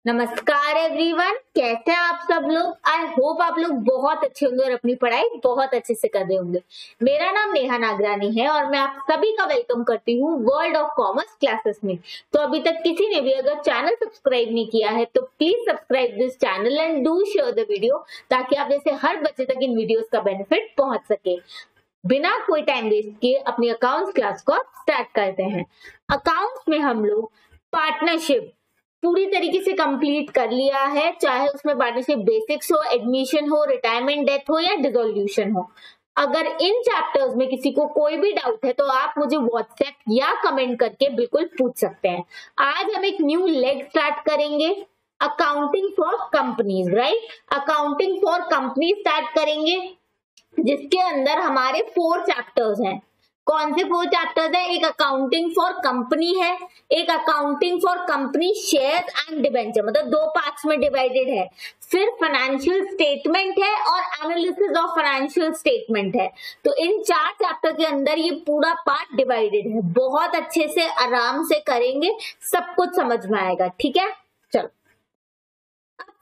नमस्कार एवरीवन, कैसे हैं आप सब लोग। आई होप आप लोग बहुत अच्छे होंगे और अपनी पढ़ाई बहुत अच्छे से कर रहे होंगे। मेरा नाम नेहा नागरानी है और मैं आप सभी का वेलकम करती हूँ वर्ल्ड ऑफ कॉमर्स क्लासेस में। तो अभी तक किसी ने भी अगर चैनल सब्सक्राइब नहीं किया है तो please subscribe this channel and do share the video, ताकि आप जैसे हर बच्चे तक इन वीडियोस का बेनिफिट पहुंच सके। बिना कोई टाइम वेस्ट किए अपनी अकाउंट्स क्लास को स्टार्ट करते हैं। अकाउंट्स में हम लोग पार्टनरशिप पूरी तरीके से कंप्लीट कर लिया है, चाहे उसमें पार्टनरशिप बेसिक्स हो, एडमिशन हो, रिटायरमेंट डेथ हो या डिसोल्यूशन हो। अगर इन चैप्टर्स में किसी को कोई भी डाउट है तो आप मुझे व्हाट्सएप या कमेंट करके बिल्कुल पूछ सकते हैं। आज हम एक न्यू लेग स्टार्ट करेंगे, accounting for companies, right. Accounting for company start करेंगे, जिसके अंदर हमारे 4 चैप्टर्स हैं। कौन से 4 चैप्टर्स है? एक अकाउंटिंग फॉर कंपनी है, एक accounting for company shares and debenture, मतलब 2 पार्ट्स में डिवाइडेड है। फिर फाइनेंशियल स्टेटमेंट है और एनालिसिस ऑफ फाइनेंशियल स्टेटमेंट है। तो इन 4 चैप्टर के अंदर ये पूरा पार्ट डिवाइडेड है। बहुत अच्छे से आराम से करेंगे, सब कुछ समझ में आएगा, ठीक है। चलो,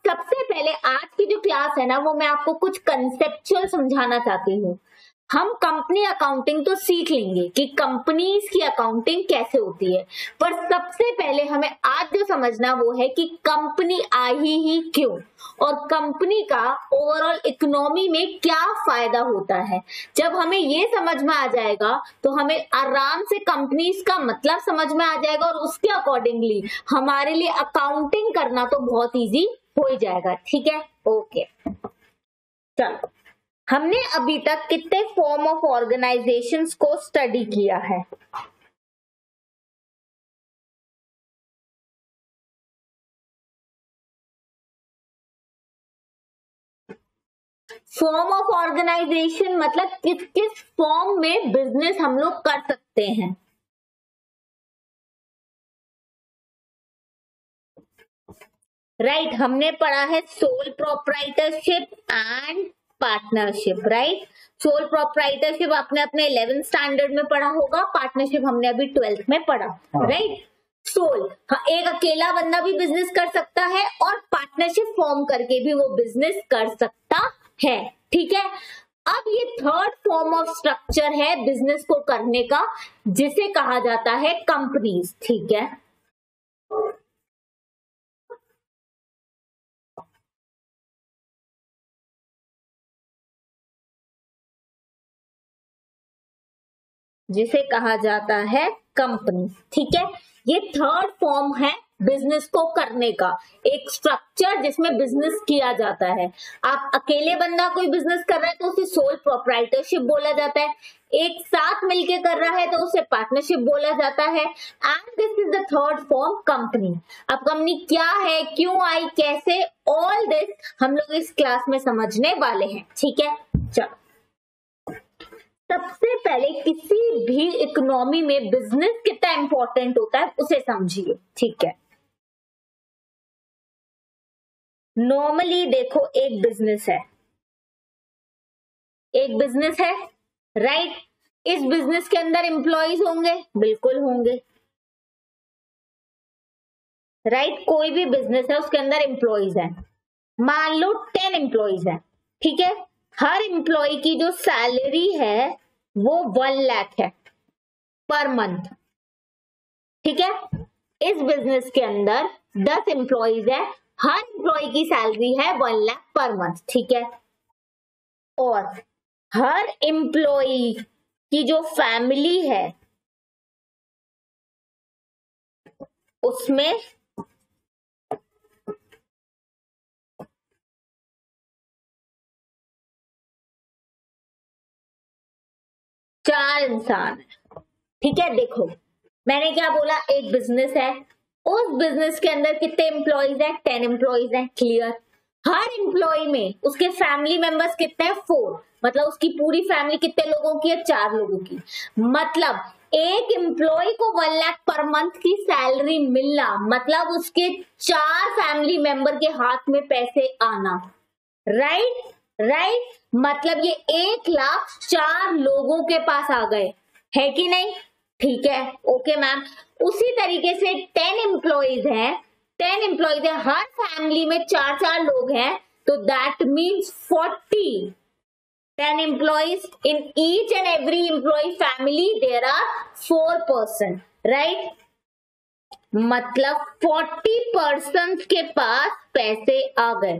सबसे पहले आज की जो क्लास है ना, वो मैं आपको कुछ कंसेप्चुअल समझाना चाहती हूँ। हम कंपनी अकाउंटिंग तो सीख लेंगे कि कंपनीज की अकाउंटिंग कैसे होती है, पर सबसे पहले हमें आज जो समझना वो है कि कंपनी आई ही क्यों और कंपनी का ओवरऑल इकोनॉमी में क्या फायदा होता है। जब हमें ये समझ में आ जाएगा तो हमें आराम से कंपनीज का मतलब समझ में आ जाएगा और उसके अकॉर्डिंगली हमारे लिए अकाउंटिंग करना तो बहुत इजी हो ही जाएगा, ठीक है। ओके, चलो, हमने अभी तक कितने फॉर्म ऑफ ऑर्गेनाइजेशंस को स्टडी किया है? फॉर्म ऑफ ऑर्गेनाइजेशन मतलब किस किस फॉर्म में बिजनेस हम लोग कर सकते हैं। राइट, हमने पढ़ा है sole proprietorship and partnership, right. Sole proprietorship आपने अपने 11th स्टैंडर्ड में पढ़ा होगा, पार्टनरशिप हमने अभी 12th में पढ़ा, राइट। सोल, हाँ, एक अकेला बंदा भी बिजनेस कर सकता है और पार्टनरशिप फॉर्म करके भी वो बिजनेस कर सकता है, ठीक है। अब ये थर्ड फॉर्म ऑफ स्ट्रक्चर है बिजनेस को करने का, जिसे कहा जाता है कंपनीज, ठीक है। जिसे कहा जाता है कंपनी, ठीक है। ये थर्ड फॉर्म है बिजनेस को करने का, एक स्ट्रक्चर जिसमें बिजनेस किया जाता है। आप अकेले बंदा कोई बिजनेस कर रहा है तो उसे सोल प्रोप्राइटरशिप बोला जाता है, एक साथ मिलके कर रहा है तो उसे पार्टनरशिप बोला जाता है, and this is the third form company. अब कंपनी क्या है, क्यों आई, कैसे, ऑल दिस हम लोग इस क्लास में समझने वाले हैं, ठीक है। चलो, सबसे पहले किसी भी इकोनॉमी में बिजनेस कितना इंपॉर्टेंट होता है उसे समझिए, ठीक है। नॉर्मली देखो, एक बिजनेस है, राइट। इस बिजनेस के अंदर एम्प्लॉयज होंगे, बिल्कुल होंगे, राइट। कोई भी बिजनेस है उसके अंदर एम्प्लॉयज है। मान लो 10 एम्प्लॉयज है, ठीक है। हर एम्प्लॉय की जो सैलरी है वो 1 लाख है पर मंथ, ठीक है। इस बिजनेस के अंदर 10 एम्प्लॉयज है, हर एम्प्लॉय की सैलरी है 1 लाख पर मंथ, ठीक है। और हर एम्प्लॉय की जो फैमिली है उसमें चार इंसान है, ठीक है। देखो, मैंने क्या बोला, एक बिजनेस है, उस बिजनेस के अंदर कितने एम्प्लॉयज है? 10 एम्प्लॉयज है, क्लियर। हर एम्प्लॉय में उसके फैमिली मेंबर्स कितने हैं? 4, मतलब उसकी पूरी फैमिली कितने लोगों की है? 4 लोगों की। मतलब एक एम्प्लॉय को 1 लाख पर मंथ की सैलरी मिलना मतलब उसके 4 फैमिली मेंबर के हाथ में पैसे आना, राइट। मतलब ये 1 लाख 4 लोगों के पास आ गए, है कि नहीं? ठीक है, ओके मैम। उसी तरीके से 10 एम्प्लॉयज हैं 10 एम्प्लॉइज है, हर फैमिली में 4-4 लोग हैं, तो that means 40. 10 employees in each and every employee family there are 4 person, right? मतलब 40% के पास पैसे आ गए,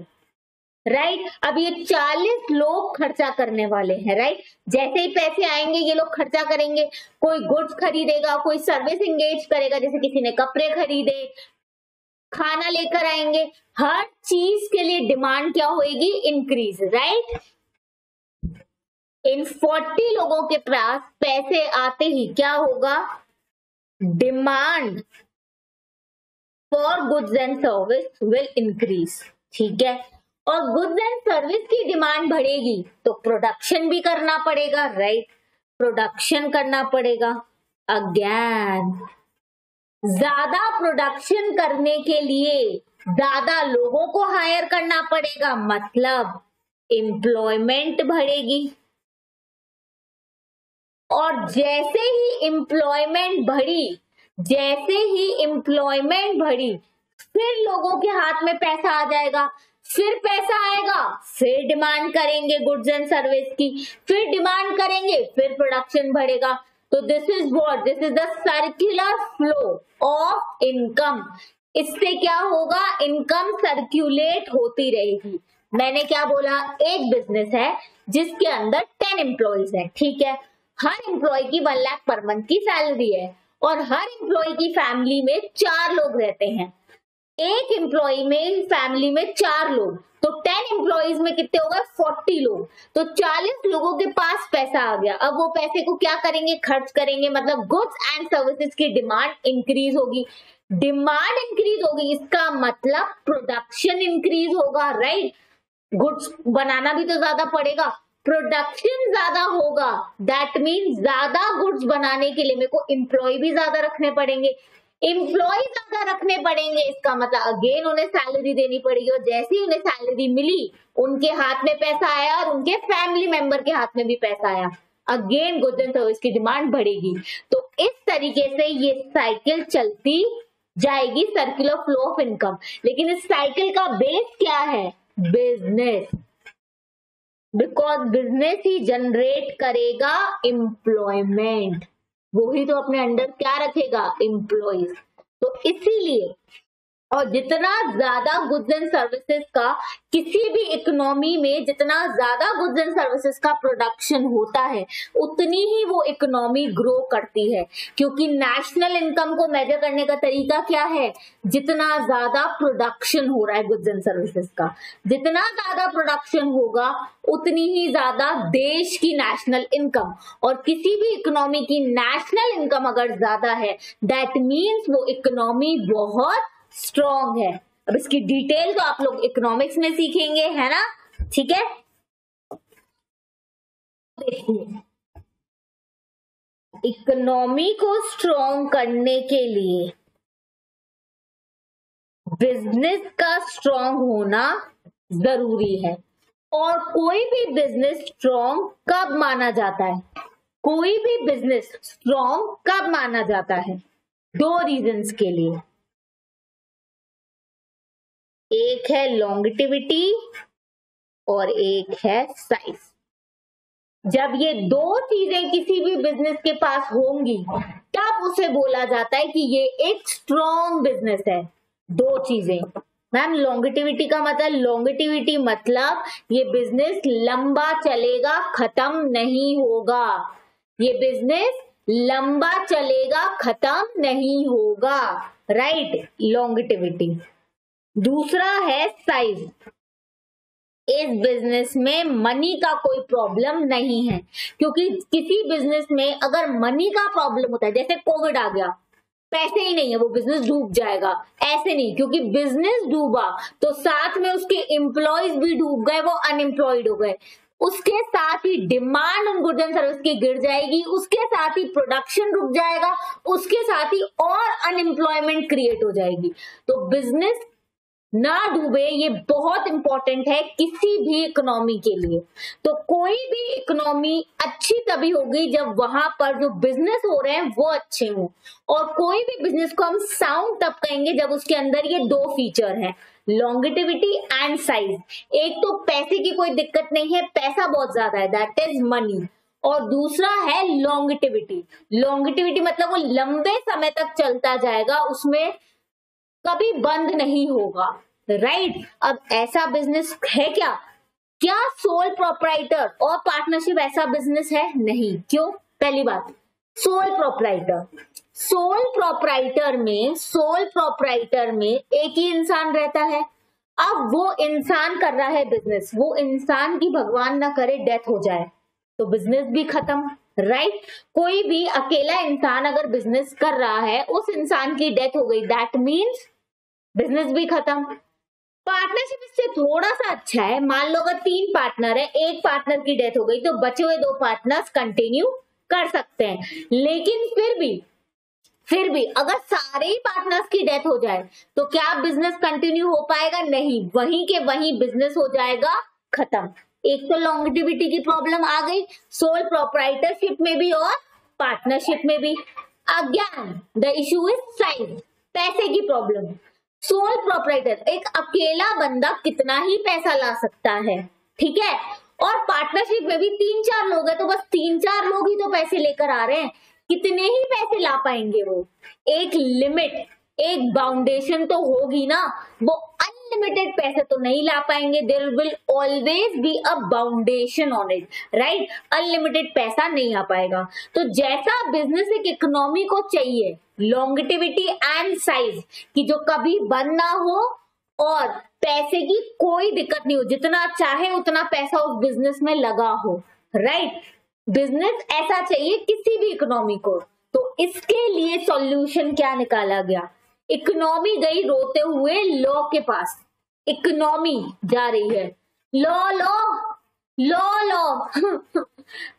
राइट? अब ये 40 लोग खर्चा करने वाले हैं, राइट? जैसे ही पैसे आएंगे ये लोग खर्चा करेंगे, कोई गुड्स खरीदेगा, कोई सर्विस एंगेज करेगा, जैसे किसी ने कपड़े खरीदे, खाना लेकर आएंगे, हर चीज के लिए डिमांड क्या होगी? Increase, right? इन 40 लोगों के पास पैसे आते ही क्या होगा? Demand for goods and service will increase, ठीक है? और गुड्स एंड सर्विस की डिमांड बढ़ेगी तो प्रोडक्शन भी करना पड़ेगा, राइट? प्रोडक्शन करना पड़ेगा. अगेन ज्यादा प्रोडक्शन करने के लिए ज्यादा लोगों को हायर करना पड़ेगा, मतलब एम्प्लॉयमेंट बढ़ेगी. और जैसे ही एम्प्लॉयमेंट बढ़ी, फिर लोगों के हाथ में पैसा आ जाएगा, फिर पैसा आएगा, फिर डिमांड करेंगे गुड्स एंड सर्विस की, फिर डिमांड करेंगे, फिर प्रोडक्शन बढ़ेगा. तो this is the circular flow of income. इससे क्या होगा? इनकम सर्कुलेट होती रहेगी. मैंने क्या बोला? एक बिजनेस है जिसके अंदर 10 एम्प्लॉइज है, ठीक है? हर एम्प्लॉय की 1 लाख पर मंथ की सैलरी है और हर एम्प्लॉय की फैमिली में 4 लोग रहते हैं. एक एम्प्लॉय में फैमिली में 4 लोग, तो 10 एम्प्लॉइज में कितने हो गए? 40 लोग. तो 40 लोगों के पास पैसा आ गया. अब वो पैसे को क्या करेंगे? खर्च करेंगे, मतलब गुड्स एंड सर्विसेज की डिमांड इंक्रीज होगी. डिमांड इंक्रीज होगी, इसका मतलब प्रोडक्शन इंक्रीज होगा, राइट? गुड्स बनाना भी तो ज्यादा पड़ेगा, प्रोडक्शन ज्यादा होगा, दैट मीन्स ज्यादा गुड्स बनाने के लिए मेरे को एम्प्लॉय भी ज्यादा रखने पड़ेंगे. एम्प्लॉय ज्यादा रखने पड़ेंगे, इसका मतलब अगेन उन्हें सैलरी देनी पड़ेगी, और जैसे ही उन्हें सैलरी मिली उनके हाथ में पैसा आया और उनके फैमिली मेंबर के हाथ में भी पैसा आया. अगेन गुड्स एंड सर्विस की डिमांड बढ़ेगी. तो इस तरीके से ये साइकिल चलती जाएगी, सर्कुलर फ्लो ऑफ इनकम. लेकिन इस साइकिल का बेस क्या है? Business. Because business he generate करेगा एम्प्लॉयमेंट, वो ही तो अपने अंडर क्या रखेगा? एम्प्लॉइज. तो इसीलिए, और जितना ज्यादा गुड्स एंड सर्विसेज का किसी भी इकोनॉमी में जितना ज्यादा गुड्स एंड सर्विसेज का प्रोडक्शन होता है उतनी ही वो इकोनॉमी ग्रो करती है. क्योंकि नेशनल इनकम को मेजर करने का तरीका क्या है? जितना ज्यादा प्रोडक्शन हो रहा है गुड्स एंड सर्विसेज का, जितना ज्यादा प्रोडक्शन होगा उतनी ही ज्यादा देश की नेशनल इनकम. और किसी भी इकोनॉमी की नेशनल इनकम अगर ज्यादा है दैट मीन्स वो इकोनॉमी बहुत स्ट्रॉन्ग है. अब इसकी डिटेल तो आप लोग इकोनॉमिक्स में सीखेंगे, है ना? ठीक है, देखिए इकोनॉमी को स्ट्रॉन्ग करने के लिए बिजनेस का स्ट्रॉन्ग होना जरूरी है. और कोई भी बिजनेस स्ट्रॉन्ग कब माना जाता है? कोई भी बिजनेस स्ट्रॉन्ग कब माना जाता है? 2 रीजंस के लिए. एक है लॉन्गेटिविटी और एक है साइज. जब ये 2 चीजें किसी भी बिजनेस के पास होंगी तब उसे बोला जाता है कि ये एक स्ट्रॉन्ग बिजनेस है. 2 चीजें. मैम लॉन्गेटिविटी का मतलब? लॉन्गेटिविटी मतलब ये बिजनेस लंबा चलेगा, खत्म नहीं होगा. ये बिजनेस लंबा चलेगा, खत्म नहीं होगा, राइट? लॉन्गेटिविटी. दूसरा है साइज. इस बिजनेस में मनी का कोई प्रॉब्लम नहीं है. क्योंकि किसी बिजनेस में अगर मनी का प्रॉब्लम होता है, जैसे कोविड आ गया, पैसे ही नहीं है, वो बिजनेस डूब जाएगा. ऐसे नहीं, क्योंकि बिजनेस डूबा तो साथ में उसके एम्प्लॉयज भी डूब गए, वो अनएम्प्लॉयड हो गए. उसके साथ ही डिमांड उन गुड्स एंड सर्विस की गिर जाएगी, उसके साथ ही प्रोडक्शन रुक जाएगा, उसके साथ ही और अनएम्प्लॉयमेंट क्रिएट हो जाएगी. तो बिजनेस ना डूबे, ये बहुत इंपॉर्टेंट है किसी भी इकोनॉमी के लिए। तो कोई भी इकोनॉमी अच्छी तभी होगी जब वहां पर जो बिजनेस हो रहे हैं वो अच्छे हों, और कोई भी बिजनेस को हम साउंड तब कहेंगे जब उसके अंदर ये दो फीचर है, लॉन्गेटिविटी एंड साइज। एक तो पैसे की कोई दिक्कत नहीं है, पैसा बहुत ज्यादा है, दैट इज मनी, और दूसरा है लॉन्गेटिविटी। लॉन्गेटिविटी मतलब वो लंबे समय तक चलता जाएगा, उसमें कभी बंद नहीं होगा, राइट। अब ऐसा बिजनेस है क्या? क्या सोल प्रोपराइटर और पार्टनरशिप ऐसा बिजनेस है? नहीं। क्यों? पहली बात, सोल प्रोपराइटर में एक ही इंसान रहता है। अब वो इंसान कर रहा है बिजनेस, वो इंसान की भगवान ना करे डेथ हो जाए तो बिजनेस भी खत्म, राइट। कोई भी अकेला इंसान अगर बिजनेस कर रहा है, उस इंसान की डेथ हो गई, दैट मीन्स बिजनेस भी खत्म। पार्टनरशिप इससे थोड़ा सा अच्छा है, मान लो अगर 3 पार्टनर है, एक पार्टनर की डेथ हो गई तो बचे हुए 2 पार्टनर्स कंटिन्यू कर सकते हैं। लेकिन फिर भी अगर सारे ही पार्टनर्स की डेथ हो जाए तो क्या बिजनेस कंटिन्यू हो पाएगा? नहीं, वहीं के वहीं बिजनेस हो जाएगा खत्म। एक तो लॉन्गेटिविटी की प्रॉब्लम आ गई, सोल प्रोपराइटरशिप में भी और पार्टनरशिप में भी। Again the issue is size, पैसे की प्रॉब्लम। सोल प्रोपराइटर, एक अकेला बंदा कितना ही पैसा ला सकता है, ठीक है। और पार्टनरशिप में भी 3-4 लोग हैं तो बस 3-4 लोग ही तो पैसे लेकर आ रहे हैं, कितने ही पैसे ला पाएंगे वो? एक लिमिट, एक बाउंडेशन तो होगी ना, वो अनलिमिटेड पैसे तो नहीं ला पाएंगे, there will always be a boundation on it, right. Unlimited पैसा नहीं आ पाएगा। तो जैसा बिजनेस एक इकोनॉमी को चाहिए, लॉन्गेटिविटी एंड साइज, कि जो कभी बंद ना हो और पैसे की कोई दिक्कत नहीं हो, जितना चाहे उतना पैसा उस बिजनेस में लगा हो, राइट। बिजनेस ऐसा चाहिए किसी भी इकोनॉमी को। तो इसके लिए सॉल्यूशन क्या निकाला गया? इकोनॉमी गई रोते हुए लॉ के पास, इकोनॉमी जा रही है लॉ लॉ लॉ लॉ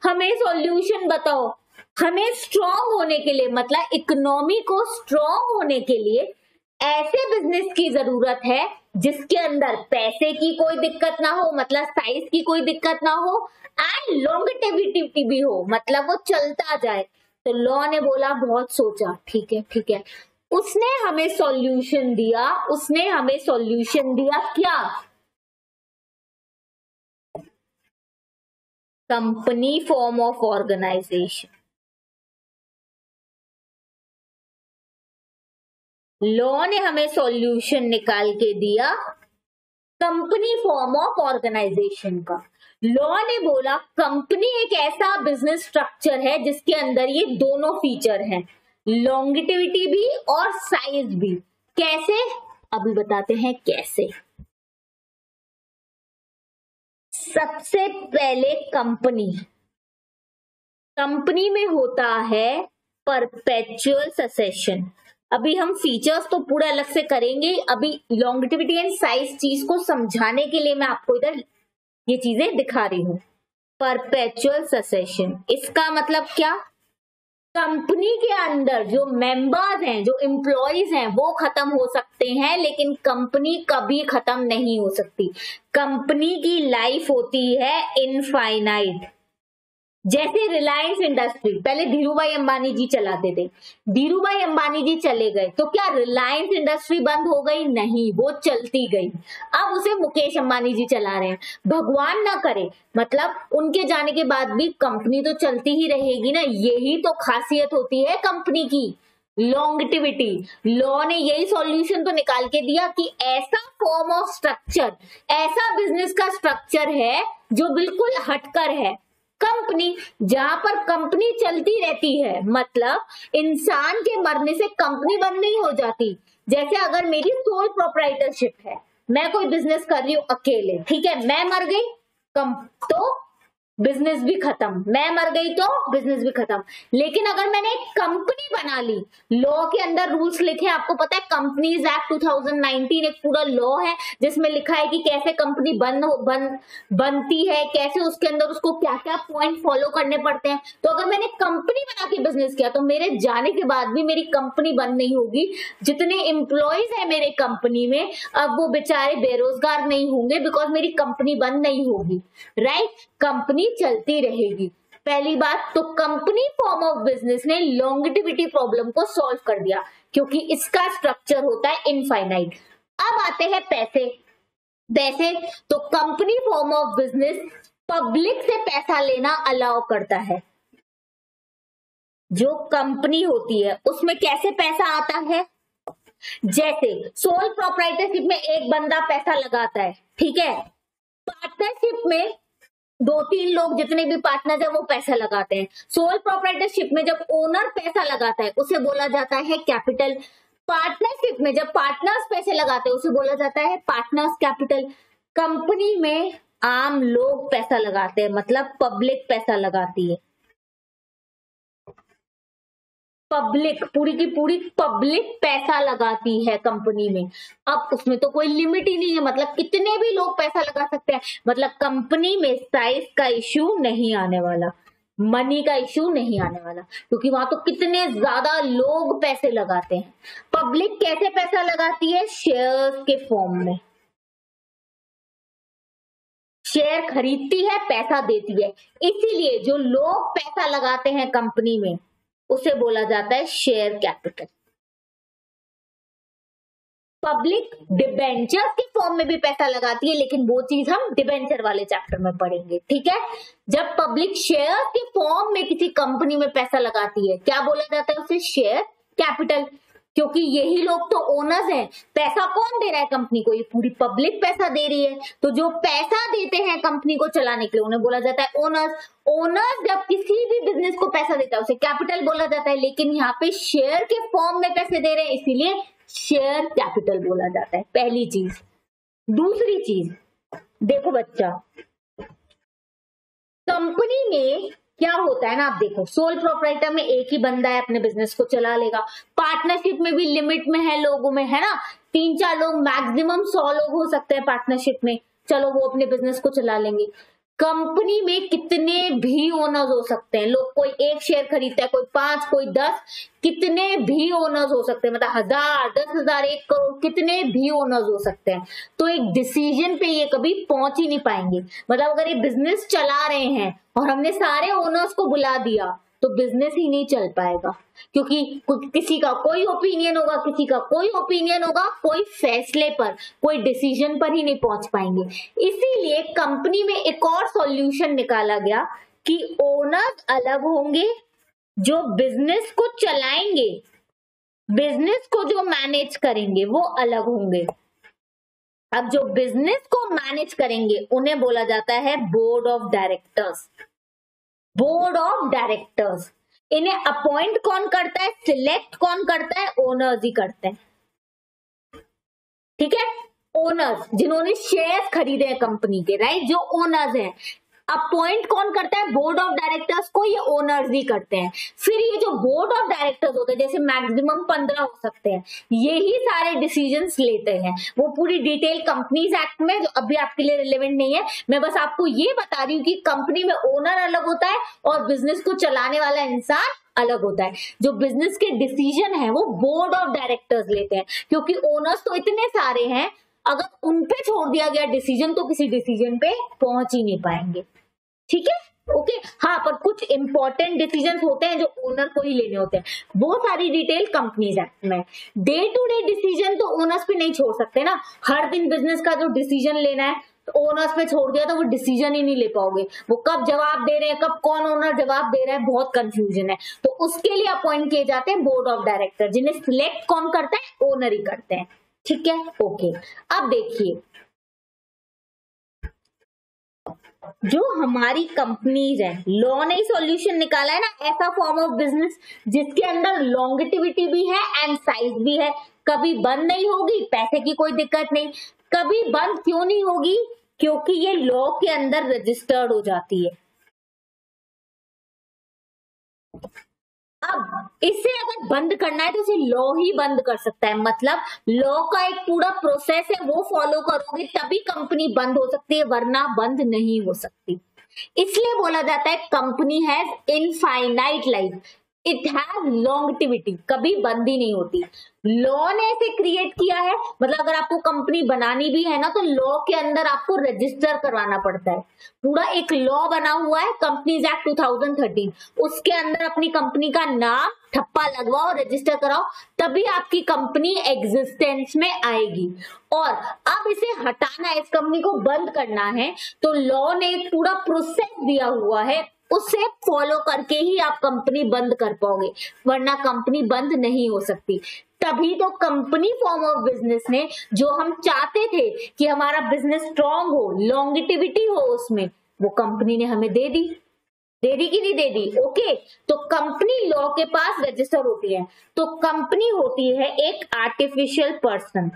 हमें सॉल्यूशन बताओ। हमें स्ट्रॉन्ग होने के लिए, मतलब इकोनॉमी को स्ट्रॉन्ग होने के लिए ऐसे बिजनेस की जरूरत है जिसके अंदर पैसे की कोई दिक्कत ना हो, मतलब साइज की कोई दिक्कत ना हो, एंड लॉन्गेटिविटी भी हो, मतलब वो चलता जाए। तो लॉ ने बोला, बहुत सोचा, ठीक है, उसने हमें सॉल्यूशन दिया, क्या? Company form of organisation. Law ने हमें सॉल्यूशन निकाल के दिया कंपनी फॉर्म ऑफ ऑर्गेनाइजेशन का। लॉ ने बोला कंपनी एक ऐसा बिजनेस स्ट्रक्चर है जिसके अंदर ये दोनों फीचर हैं, लॉन्गेटिविटी भी और साइज भी। कैसे? अभी बताते हैं कैसे। सबसे पहले कंपनी में होता है परपेचुअल सक्सेशन। अभी हम फीचर्स तो पूरा अलग से करेंगे, अभी लॉन्गेटिविटी एंड साइज चीज को समझाने के लिए मैं आपको इधर ये चीजें दिखा रही हूं। परपेचुअल सक्सेशन, इसका मतलब क्या? कंपनी के अंदर जो मेंबर्स हैं, जो एम्प्लॉइज हैं, वो खत्म हो सकते हैं, लेकिन कंपनी कभी खत्म नहीं हो सकती। कंपनी की लाइफ होती है इनफाइनाइट। जैसे रिलायंस इंडस्ट्री, पहले धीरू भाई अंबानी जी चलाते थे, धीरू भाई अंबानी जी चले गए तो क्या रिलायंस इंडस्ट्री बंद हो गई? नहीं, वो चलती गई। अब उसे मुकेश अंबानी जी चला रहे हैं। भगवान ना करे, मतलब उनके जाने के बाद भी कंपनी तो चलती ही रहेगी ना। यही तो खासियत होती है कंपनी की, लॉन्गेटिविटी। लॉ ने यही सॉल्यूशन तो निकाल के दिया कि ऐसा फॉर्म ऑफ स्ट्रक्चर, ऐसा बिजनेस का स्ट्रक्चर है जो बिल्कुल हटकर है कंपनी, जहां पर कंपनी चलती रहती है, मतलब इंसान के मरने से कंपनी बंद नहीं हो जाती। जैसे अगर मेरी सोल प्रोपराइटरशिप है, मैं कोई बिजनेस कर रही हूं अकेले, ठीक है, मैं मर गई तो बिजनेस भी खत्म, मैं मर गई तो बिजनेस भी खत्म। लेकिन अगर मैंने एक कंपनी बना ली, लॉ के अंदर रूल्स लिखे, आपको पता है कंपनीज एक्ट 2019 एक पूरा लॉ है जिसमें लिखा है कि कैसे कंपनी बनती है, कैसे उसके अंदर उसको क्या क्या पॉइंट फॉलो करने पड़ते हैं। तो अगर मैंने कंपनी बना के बिजनेस किया तो मेरे जाने के बाद भी मेरी कंपनी बंद नहीं होगी। जितने एम्प्लॉयज है मेरे कंपनी में, अब वो बेचारे बेरोजगार नहीं होंगे, बिकॉज मेरी कंपनी बंद नहीं होगी, राइट। कंपनी चलती रहेगी। पहली बात तो कंपनी फॉर्म ऑफ बिजनेस ने लॉन्गेटिविटी प्रॉब्लम को सॉल्व कर दिया, क्योंकि इसका स्ट्रक्चर होता है इनफाइनाइट। अब आते हैं पैसे। तो company form of business public से पैसा लेना अलाउ करता है। जो कंपनी होती है उसमें कैसे पैसा आता है, जैसे सोल प्रोप्राइटरशिप में एक बंदा पैसा लगाता है, ठीक है। पार्टनरशिप में 2-3 लोग जितने भी पार्टनर है वो पैसा लगाते हैं। सोल प्रोप्राइटरशिप में जब ओनर पैसा लगाता है उसे बोला जाता है कैपिटल। पार्टनरशिप में जब पार्टनर्स पैसे लगाते हैं उसे बोला जाता है पार्टनर्स कैपिटल। कंपनी में आम लोग पैसा लगाते हैं, मतलब पब्लिक पैसा लगाती है। पब्लिक, पूरी की पूरी पब्लिक पैसा लगाती है कंपनी में। अब उसमें तो कोई लिमिट ही नहीं है, मतलब कितने भी लोग पैसा लगा सकते हैं। मतलब कंपनी में साइज का इश्यू नहीं आने वाला, मनी का इश्यू नहीं आने वाला, क्योंकि वहां तो कितने ज्यादा लोग पैसे लगाते हैं। पब्लिक कैसे पैसा लगाती है, शेयर्स के फॉर्म में। शेयर खरीदती है, पैसा देती है। इसीलिए जो लोग पैसा लगाते हैं कंपनी में उसे बोला जाता है शेयर कैपिटल। पब्लिक डिबेंचर के फॉर्म में भी पैसा लगाती है, लेकिन वो चीज हम डिबेंचर वाले चैप्टर में पढ़ेंगे, ठीक है। जब पब्लिक शेयर के फॉर्म में किसी कंपनी में पैसा लगाती है, क्या बोला जाता है उसे, शेयर कैपिटल। क्योंकि यही लोग तो ओनर्स हैं। पैसा कौन दे रहा है कंपनी को, ये पूरी पब्लिक पैसा दे रही है। तो जो पैसा देते हैं कंपनी को चलाने के लिए उन्हें बोला जाता है ओनर्स। ओनर्स जब किसी भी बिजनेस को पैसा देता है उसे कैपिटल बोला जाता है, लेकिन यहाँ पे शेयर के फॉर्म में पैसे दे रहे हैं इसीलिए शेयर कैपिटल बोला जाता है। पहली चीज। दूसरी चीज देखो बच्चा, कंपनी में क्या होता है ना, आप देखो सोल प्रोप्राइटर में एक ही बंदा है, अपने बिजनेस को चला लेगा। पार्टनरशिप में भी लिमिट में है, लोगों में है ना, 3-4 लोग, मैक्सिमम 100 लोग हो सकते हैं पार्टनरशिप में, चलो वो अपने बिजनेस को चला लेंगे। कंपनी में कितने भी ओनर्स हो सकते हैं, लोग कोई एक शेयर खरीदता है, कोई 5, कोई 10, कितने भी ओनर्स हो सकते हैं, मतलब 1000, 10,000, 1 करोड़, कितने भी ओनर्स हो सकते हैं। तो एक डिसीजन पे ये कभी पहुंच ही नहीं पाएंगे। मतलब अगर ये बिजनेस चला रहे हैं और हमने सारे ओनर्स को बुला दिया तो बिजनेस ही नहीं चल पाएगा, क्योंकि किसी का कोई ओपिनियन होगा, किसी का कोई ओपिनियन होगा, कोई फैसले पर, कोई डिसीजन पर ही नहीं पहुंच पाएंगे। इसीलिए कंपनी में एक और सॉल्यूशन निकाला गया कि ओनर्स अलग होंगे, जो बिजनेस को चलाएंगे, बिजनेस को जो मैनेज करेंगे वो अलग होंगे। अब जो बिजनेस को मैनेज करेंगे उन्हें बोला जाता है board of directors. Board of directors, इन्हें अपॉइंट कौन करता है, सिलेक्ट कौन करता है, ओनर्स ही करते हैं, ठीक है। ओनर्स जिन्होंने शेयर खरीदे हैं कंपनी के, राइट, जो ओनर्स हैं। अपॉइंट कौन करता है, बोर्ड ऑफ डायरेक्टर्स को, ये ओनर्स ही करते हैं। फिर ये जो बोर्ड ऑफ डायरेक्टर्स होते हैं, जैसे मैक्सिमम 15 हो सकते हैं, यही सारे डिसीजंस लेते हैं। वो पूरी डिटेल कंपनीज एक्ट में, जो अभी आपके लिए रिलेवेंट नहीं है, मैं बस आपको ये बता रही हूँ कि कंपनी में ओनर अलग होता है और बिजनेस को चलाने वाला इंसान अलग होता है। जो बिजनेस के डिसीजन है वो बोर्ड ऑफ डायरेक्टर्स लेते हैं, क्योंकि ओनर्स तो इतने सारे हैं, अगर उन पे छोड़ दिया गया डिसीजन तो किसी डिसीजन पे पहुंच ही नहीं पाएंगे, ठीक है। ओके, हाँ, पर कुछ इंपॉर्टेंट डिसीजंस होते हैं जो ओनर को ही लेने होते हैं। वो सारी डिटेल कंपनीज एक्ट में। डे टू डे डिसीजन तो ओनर्स पे नहीं छोड़ सकते ना। हर दिन बिजनेस का जो डिसीजन लेना है तो ओनर्स पे छोड़ दिया तो वो डिसीजन ही नहीं ले पाओगे। वो कब जवाब दे रहे हैं, कब कौन ओनर जवाब दे रहा है, बहुत कंफ्यूजन है। तो उसके लिए अपॉइंट किए जाते हैं बोर्ड ऑफ डायरेक्टर, जिन्हें सिलेक्ट कौन करता है, ओनर ही करते हैं, ठीक है। ओके, अब देखिए जो हमारी कंपनीज है, लॉ ने सॉल्यूशन निकाला है ना, ऐसा फॉर्म ऑफ बिजनेस जिसके अंदर लॉन्गेटिविटी भी है एंड साइज भी है, कभी बंद नहीं होगी, पैसे की कोई दिक्कत नहीं। कभी बंद क्यों नहीं होगी, क्योंकि ये लॉ के अंदर रजिस्टर्ड हो जाती है। अब इसे अगर बंद करना है तो इसे लॉ ही बंद कर सकता है, मतलब लॉ का एक पूरा प्रोसेस है, वो फॉलो करोगे तभी कंपनी बंद हो सकती है, वरना बंद नहीं हो सकती। इसलिए बोला जाता है company has infinite life, it has longevity, कभी बंद ही नहीं होती। लॉ ने इसे क्रिएट किया है, मतलब अगर आपको कंपनी बनानी भी है ना तो लॉ के अंदर आपको रजिस्टर करवाना पड़ता है। पूरा एक लॉ बना हुआ है कंपनीज एक्ट 2013, उसके अंदर अपनी कंपनी का नाम ठप्पा लगवाओ, रजिस्टर कराओ, तभी आपकी कंपनी एग्जिस्टेंस में आएगी। और अब इसे हटाना है, इस कंपनी को बंद करना है, तो लॉ ने एक पूरा प्रोसेस दिया हुआ है, उसे फॉलो करके ही आप कंपनी बंद कर पाओगे, वरना कंपनी बंद नहीं हो सकती। तभी तो कंपनी फॉर्म ऑफ बिजनेस ने, जो हम चाहते थे कि हमारा बिजनेस स्ट्रांग हो, लॉन्गिटिविटी हो उसमें, वो कंपनी ने हमें दे दी कि नहीं दे दी? ओके, तो कंपनी लॉ के पास रजिस्टर होती है, तो कंपनी होती है एक आर्टिफिशियल पर्सन।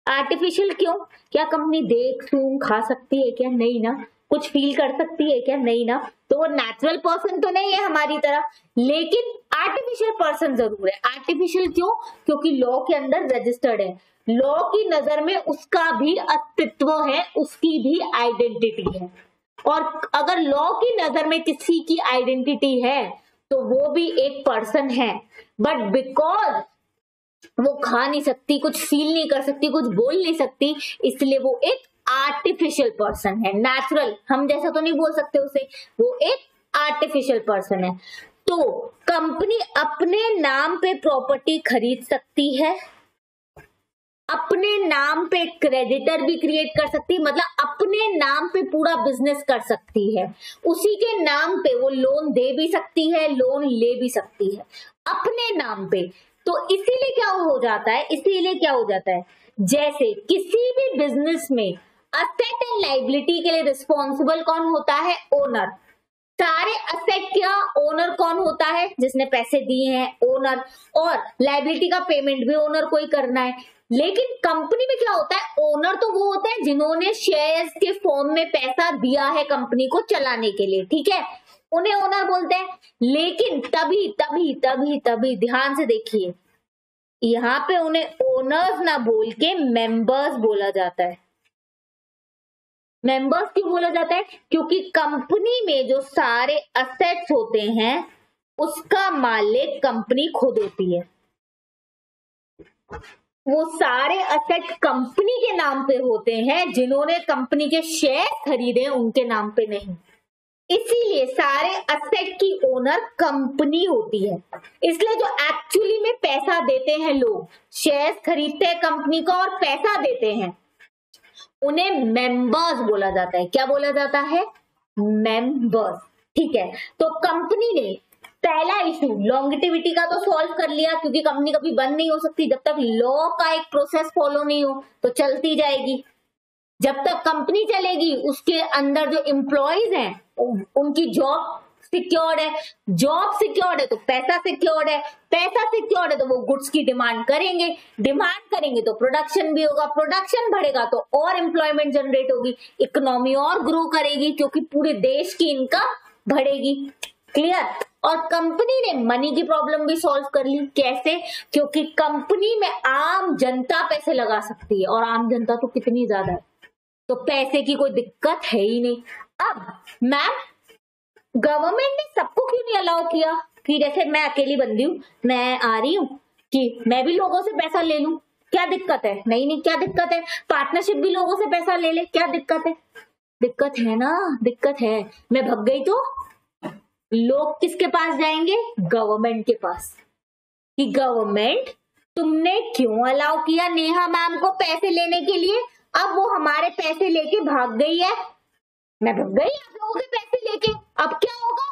आर्टिफिशियल क्यों? क्या कंपनी देख सूंघ खा सकती है क्या? नहीं ना। कुछ फील कर सकती है क्या? नहीं ना। तो वो नेचुरल पर्सन तो नहीं है हमारी तरह, लेकिन आर्टिफिशियल पर्सन जरूर है। आर्टिफिशियल क्यों? क्योंकि लॉ के अंदर रजिस्टर्ड है, लॉ की नजर में उसका भी अस्तित्व है, उसकी भी आइडेंटिटी है। और अगर लॉ की नजर में किसी की आइडेंटिटी है तो वो भी एक पर्सन है, बट बिकॉज वो खा नहीं सकती, कुछ फील नहीं कर सकती, कुछ बोल नहीं सकती, इसलिए वो एक आर्टिफिशियल पर्सन है। नेचुरल हम जैसा तो नहीं बोल सकते उसे, वो एक आर्टिफिशियल पर्सन है। तो कंपनी अपने नाम पे प्रॉपर्टी खरीद सकती है, अपने नाम पे क्रेडिटर भी क्रिएट कर सकती है, मतलब अपने नाम पे पूरा बिजनेस कर सकती है, उसी के नाम पे वो लोन दे भी सकती है, लोन ले भी सकती है अपने नाम पे। तो इसीलिए क्या हो जाता है, जैसे किसी भी बिजनेस में असेट एंड लायबिलिटी के लिए रिस्पॉन्सिबल कौन होता है? ओनर। सारे असेट का ओनर कौन होता है? जिसने पैसे दिए हैं, ओनर। और लायबिलिटी का पेमेंट भी ओनर को ही करना है। लेकिन कंपनी में क्या होता है? ओनर तो वो होता है जिन्होंने शेयर्स के फॉर्म में पैसा दिया है कंपनी को चलाने के लिए, ठीक है, उन्हें ओनर बोलते हैं। लेकिन तभी ध्यान से देखिए, यहाँ पे उन्हें ओनर्स ना बोल के मेंबर्स बोला जाता है। मेंबर्स क्यों बोला जाता है? क्योंकि कंपनी में जो सारे असेट्स होते हैं उसका मालिक कंपनी खुद होती है। वो सारे असेट कंपनी के नाम पे होते हैं, जिन्होंने कंपनी के शेयर खरीदे उनके नाम पे नहीं। इसीलिए सारे असेट की ओनर कंपनी होती है। इसलिए जो एक्चुअली में पैसा देते हैं लोग, शेयर खरीदते हैं कंपनी का और पैसा देते हैं, उन्हें मेंबर्स बोला जाता है। क्या बोला जाता है? मेंबर्स। ठीक है, तो कंपनी ने पहला इशू लॉन्गिटिविटी का तो सॉल्व कर लिया, क्योंकि कंपनी कभी बंद नहीं हो सकती जब तक लॉ का एक प्रोसेस फॉलो नहीं हो, तो चलती जाएगी। जब तक कंपनी चलेगी उसके अंदर जो एम्प्लॉइज हैं उनकी जॉब सिक्योर्ड है, जॉब सिक्योर्ड है तो पैसा सिक्योर्ड है, पैसा सिक्योर्ड है तो वो गुड्स की डिमांड करेंगे तो प्रोडक्शन भी होगा, प्रोडक्शन बढ़ेगा तो और एम्प्लॉयमेंट जनरेट होगी, इकोनॉमी और ग्रो करेगी, क्योंकि पूरे देश की इनकम बढ़ेगी। क्लियर? और कंपनी ने मनी की प्रॉब्लम भी सॉल्व कर ली। कैसे? क्योंकि कंपनी में आम जनता पैसे लगा सकती है, और आम जनता तो कितनी ज्यादा है, तो पैसे की कोई दिक्कत है ही नहीं। अब मैम, गवर्नमेंट ने सबको क्यों नहीं अलाउ किया कि जैसे मैं अकेली बंदी हूं, मैं आ रही हूं कि मैं भी लोगों से पैसा ले लूं, क्या दिक्कत है? नहीं, क्या दिक्कत है? पार्टनरशिप भी लोगों से पैसा ले ले, क्या दिक्कत है? दिक्कत है ना, दिक्कत है। मैं भग गई तो लोग किसके पास जाएंगे? गवर्नमेंट के पास, कि गवर्नमेंट तुमने क्यों अलाउ किया नेहा मैम को पैसे लेने के लिए? अब वो हमारे पैसे लेके भाग गई है, मैं भग गई आप लोगों के पैसे लेके, अब क्या होगा?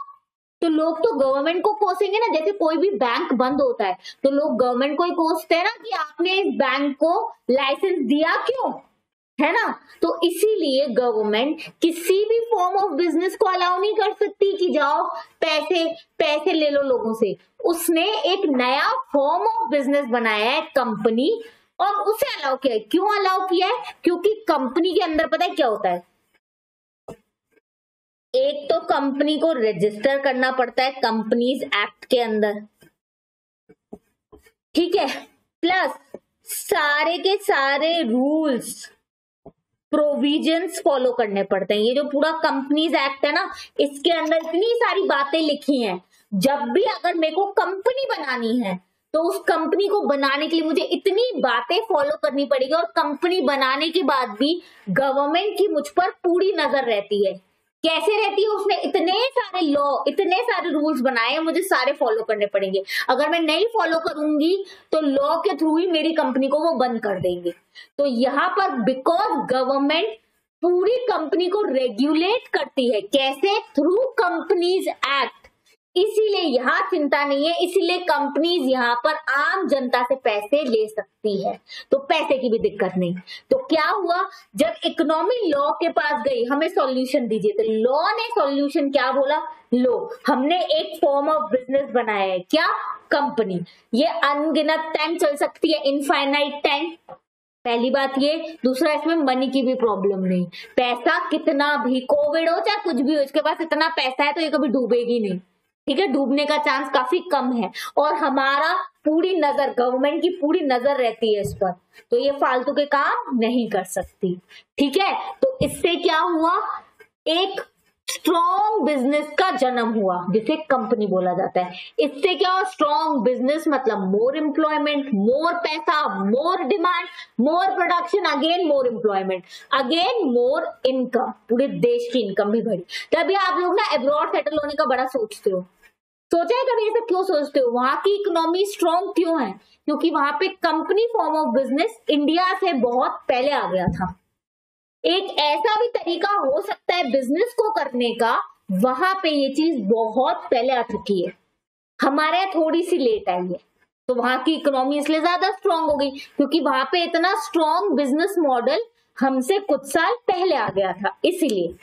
तो लोग तो गवर्नमेंट को कोसेंगे ना। जैसे कोई भी बैंक बंद होता है तो लोग गवर्नमेंट को ही कोसते हैं ना कि आपने इस बैंक को लाइसेंस दिया क्यों, है ना। तो इसीलिए गवर्नमेंट किसी भी फॉर्म ऑफ बिजनेस को अलाउ नहीं कर सकती कि जाओ पैसे ले लो लोगों से। उसने एक नया फॉर्म ऑफ बिजनेस बनाया है, कंपनी, और उसे अलाउ किया है। क्यों अलाउ किया है? क्योंकि कंपनी के अंदर पता है क्या होता है, एक तो कंपनी को रजिस्टर करना पड़ता है कंपनीज एक्ट के अंदर, ठीक है, प्लस सारे के सारे रूल्स प्रोविजंस फॉलो करने पड़ते हैं। ये जो पूरा कंपनीज एक्ट है ना, इसके अंदर इतनी सारी बातें लिखी हैं। जब भी अगर मेरे को कंपनी बनानी है तो उस कंपनी को बनाने के लिए मुझे इतनी बातें फॉलो करनी पड़ेगी, और कंपनी बनाने के बाद भी गवर्नमेंट की मुझ पर पूरी नजर रहती है। कैसे रहती है? उसने इतने सारे लॉ, इतने सारे रूल्स बनाए हैं, मुझे सारे फॉलो करने पड़ेंगे। अगर मैं नहीं फॉलो करूंगी तो लॉ के थ्रू ही मेरी कंपनी को वो बंद कर देंगे। तो यहाँ पर बिकॉज गवर्नमेंट पूरी कंपनी को रेगुलेट करती है, कैसे? थ्रू कंपनीज एक्ट, इसीलिए यहाँ चिंता नहीं है, इसीलिए कंपनीज यहाँ पर आम जनता से पैसे ले सकती है, तो पैसे की भी दिक्कत नहीं। तो क्या हुआ, जब इकोनॉमी लॉ के पास गई, हमें सॉल्यूशन दीजिए, तो लॉ ने सॉल्यूशन क्या बोला? लो, हमने एक फॉर्म ऑफ बिजनेस बनाया है, क्या? कंपनी। ये अनगिनत टाइम चल सकती है, इनफाइनाइट टाइम, पहली बात ये। दूसरा, इसमें मनी की भी प्रॉब्लम नहीं, पैसा कितना भी, कोविड हो चाहे कुछ भी हो, इसके पास इतना पैसा है तो ये कभी डूबेगी नहीं, ठीक है, डूबने का चांस काफी कम है। और हमारा पूरी नजर, गवर्नमेंट की पूरी नजर रहती है इस पर, तो ये फालतू के काम नहीं कर सकती, ठीक है। तो इससे क्या हुआ, एक स्ट्रॉन्ग बिजनेस का जन्म हुआ, जिसे कंपनी बोला जाता है। इससे क्या हुआ, स्ट्रॉन्ग बिजनेस मतलब मोर एम्प्लॉयमेंट, मोर पैसा, more demand, more production, again more employment, again more income, पूरे देश की इनकम भी बढ़ी। तभी आप लोग ना अब्रॉड सेटल होने का बड़ा सोचते हो, सोचा है कभी ऐसा? क्यों सोचते हो? वहां की इकोनॉमी स्ट्रॉन्ग क्यों है? क्योंकि वहां पे company form of business India से बहुत पहले आ गया था। एक ऐसा भी तरीका हो सकता है बिजनेस को करने का, वहां पे ये चीज बहुत पहले आ चुकी है, हमारे यहाँ थोड़ी सी लेट आई है। तो वहां की इकोनॉमी इसलिए ज्यादा स्ट्रांग हो गई, क्योंकि वहां पे इतना स्ट्रांग बिजनेस मॉडल हमसे कुछ साल पहले आ गया था। इसीलिए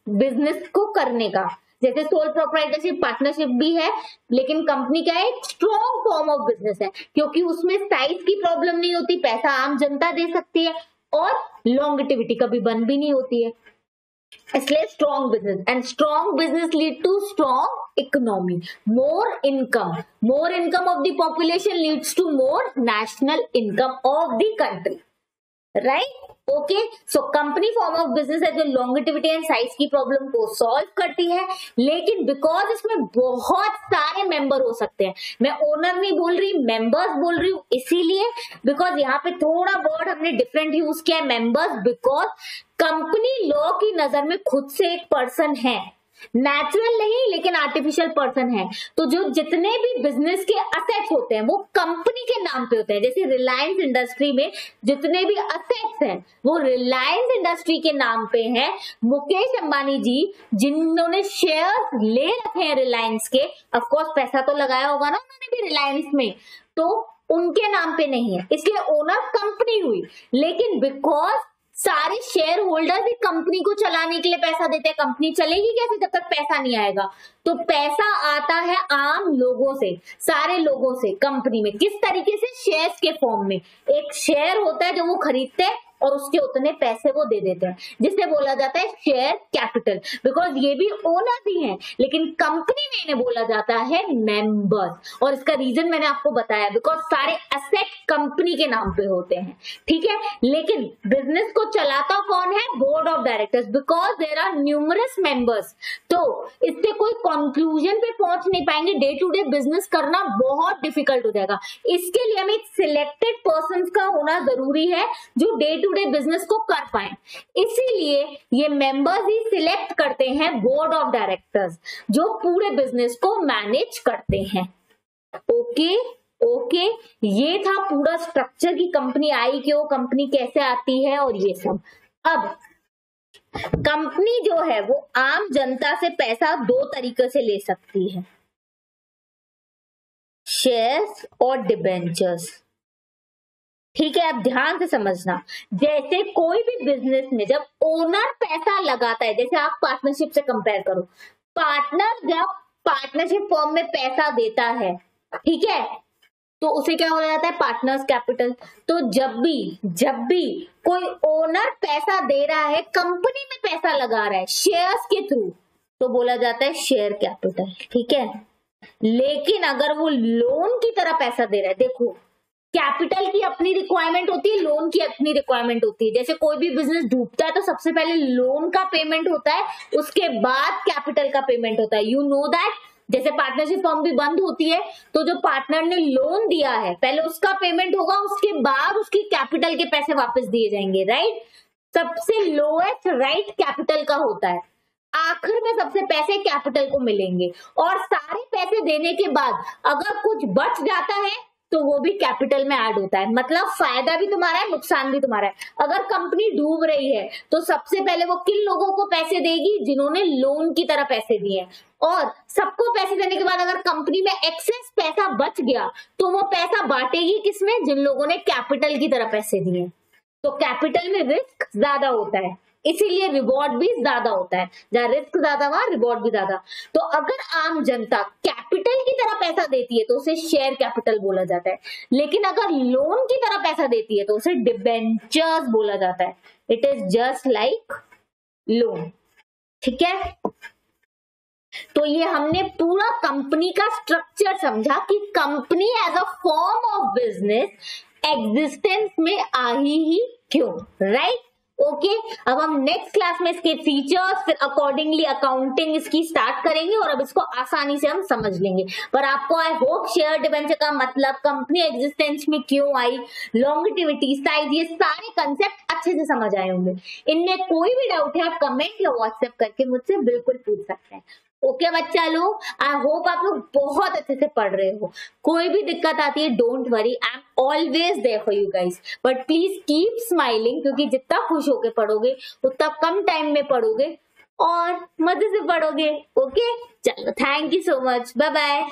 बिजनेस को करने का, जैसे सोल प्रोप्राइटरशिप, पार्टनरशिप भी है, लेकिन कंपनी क्या है, एक स्ट्रॉन्ग फॉर्म ऑफ बिजनेस है, क्योंकि उसमें साइज की प्रॉब्लम नहीं होती, पैसा आम जनता दे सकती है, और लॉन्गेटिविटी कभी बंद भी नहीं होती है, इसलिए strong business. And strong business lead to strong economy, more income of the population leads to more national income of the country, right? Okay, so company form of business है जो लॉन्गेटिविटी एंड साइज की problem को solve करती है, लेकिन because इसमें बहुत सारे मेंबर हो सकते हैं, मैं ओनर नहीं बोल रही, मेंबर्स बोल रही हूँ, इसीलिए बिकॉज यहाँ पे थोड़ा वर्ड हमने डिफरेंट यूज किया है, मेंबर्स, बिकॉज कंपनी लॉ की नजर में खुद से एक पर्सन है, नेचुरल नहीं लेकिन आर्टिफिशियल पर्सन है। तो जो जितने भी बिजनेस के असेट्स होते हैं वो कंपनी के नाम पे होते हैं। जैसे रिलायंस इंडस्ट्री में जितने भी असेट्स हैं वो रिलायंस इंडस्ट्री के नाम पे हैं। मुकेश अंबानी जी जिन्होंने शेयर ले रखे हैं रिलायंस के, ऑफ कोर्स पैसा तो लगाया होगा ना उन्होंने भी रिलायंस में, तो उनके नाम पे नहीं है, इसलिए ओनर कंपनी हुई। लेकिन बिकॉज सारे शेयर होल्डर भी कंपनी को चलाने के लिए पैसा देते हैं, कंपनी चलेगी कैसे जब तक पैसा नहीं आएगा? तो पैसा आता है आम लोगों से, सारे लोगों से कंपनी में। किस तरीके से? शेयर्स के फॉर्म में। एक शेयर होता है जो वो खरीदते हैं और उसके उतने पैसे वो दे देते हैं, जिसे बोला जाता है शेयर कैपिटल। बिकॉज ये भी ओनर ही है, लेकिन कंपनी में इन्हें बोला जाता है मेंबर्स। और इसका रीजन मैंने आपको बताया, बिकॉज सारे एसेट कंपनी के नाम पे होते हैं, ठीक है। लेकिन बिजनेस को चलाता कौन है? Board of directors, because there are numerous members. तो इससे कोई कंक्लूजन पे पहुंच नहीं पाएंगे, डे टू डे बिजनेस करना बहुत डिफिकल्ट हो जाएगा। इसके लिए हमें सिलेक्टेड पर्सन का होना जरूरी है जो डे टू डे बिजनेस को कर पाए। इसीलिए ये मेंबर्स ही सिलेक्ट करते हैं बोर्ड ऑफ डायरेक्टर्स, जो पूरे बिजनेस को मैनेज करते हैं। ओके, ये था पूरा स्ट्रक्चर की कंपनी आई क्यों, कंपनी कैसे आती है और ये सब। अब कंपनी जो है वो आम जनता से पैसा दो तरीके से ले सकती है, शेयर्स और डिबेंचर्स, ठीक है। अब ध्यान से समझना, जैसे कोई भी बिजनेस में जब ओनर पैसा लगाता है, जैसे आप पार्टनरशिप से कंपेयर करो, पार्टनर जब पार्टनरशिप फॉर्म में पैसा देता है, ठीक है, तो उसे क्या बोला जाता है? Partners capital. तो जब भी कोई ओनर पैसा दे रहा है, कंपनी में पैसा लगा रहा है शेयर्स के थ्रू, तो बोला जाता है शेयर कैपिटल, ठीक है। लेकिन अगर वो लोन की तरह पैसा दे रहा है, देखो कैपिटल की अपनी रिक्वायरमेंट होती है, लोन की अपनी रिक्वायरमेंट होती है। जैसे कोई भी बिजनेस डूबता है तो सबसे पहले लोन का पेमेंट होता है, उसके बाद कैपिटल का पेमेंट होता है, यू नो दैट। जैसे पार्टनरशिप फर्म भी बंद होती है तो जो पार्टनर ने लोन दिया है पहले उसका पेमेंट होगा, उसके बाद उसकी कैपिटल के पैसे वापस दिए जाएंगे, राइट। सबसे लोएस्ट राइट कैपिटल का होता है, आखिर में सबसे पैसे कैपिटल को मिलेंगे, और सारे पैसे देने के बाद अगर कुछ बच जाता है तो वो भी कैपिटल में ऐड होता है। मतलब फायदा भी तुम्हारा है, नुकसान भी तुम्हारा है। अगर कंपनी डूब रही है तो सबसे पहले वो किन लोगों को पैसे देगी, जिन्होंने लोन की तरह पैसे दिए, और सबको पैसे देने के बाद अगर कंपनी में एक्सेस पैसा बच गया तो वो पैसा बांटेगी किसमें, जिन लोगों ने कैपिटल की तरह पैसे दिए। तो कैपिटल में रिस्क ज्यादा होता है, इसीलिए रिवॉर्ड भी ज्यादा होता है। जहां रिस्क ज्यादा वहां रिवॉर्ड भी ज्यादा। तो अगर आम जनता कैपिटल की तरह पैसा देती है तो उसे शेयर कैपिटल बोला जाता है, लेकिन अगर लोन की तरह पैसा देती है तो उसे डिबेंचर्स बोला जाता है। It is just like loan, ठीक है। तो ये हमने पूरा कंपनी का स्ट्रक्चर समझा कि company as a form of business existence में आई ही क्यों, राइट। ओके, अब हम नेक्स्ट क्लास में इसके फीचर्स, फिर अकॉर्डिंगली अकाउंटिंग इसकी स्टार्ट करेंगे, और अब इसको आसानी से हम समझ लेंगे। पर आपको आई होप शेयर डिबेंचर का मतलब, कंपनी एग्जिस्टेंस में क्यों आई, लॉन्गिटिविटी, साइज, ये सारे कंसेप्ट अच्छे से समझ आए होंगे। इनमें कोई भी डाउट है आप कमेंट या व्हाट्सएप करके मुझसे बिल्कुल पूछ सकते हैं। ओके बच्चा लोग, आई होप आप लोग बहुत अच्छे से पढ़ रहे हो। कोई भी दिक्कत आती है don't worry, I am always there for you guys, but please keep smiling, क्योंकि जितना खुश होके पढ़ोगे उतना कम टाइम में पढ़ोगे और मजे से पढ़ोगे। ओके चलो, thank you so much, bye bye.